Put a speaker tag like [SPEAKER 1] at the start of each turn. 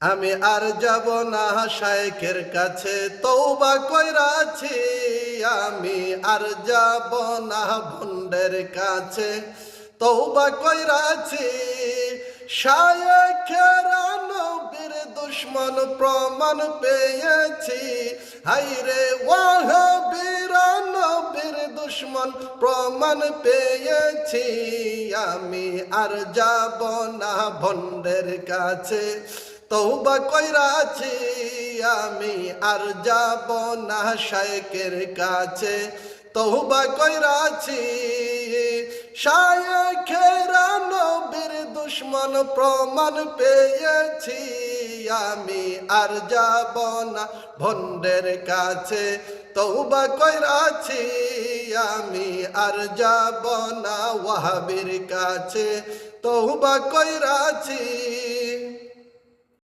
[SPEAKER 1] আমি আর যাব না শায়েখের কাছে, তওবা কইরাছি। আমি আর যাব না ভন্ডের কাছে, তওবা কইরাছি। শায়েখেরা নবীর দুশমন প্রমাণ পেয়েছি। হায়রে ওয়াহাবীরা নবীর দুশমন প্রমাণ পেয়েছি। আমি আর যাব না ভন্ডের কাছে, তওবা কইরাছি। আমি আর যাব না শায়েখের কাছে, তওবা কইরাছি। শায়েখেরা নবীর দুশমন প্রমাণ পেয়েছি। আমি আর যাব না ভন্ডের কাছে, তওবা কইরাছি। আমি আর যাব না ওয়াহাবীর কাছে, তওবা কইরাছি।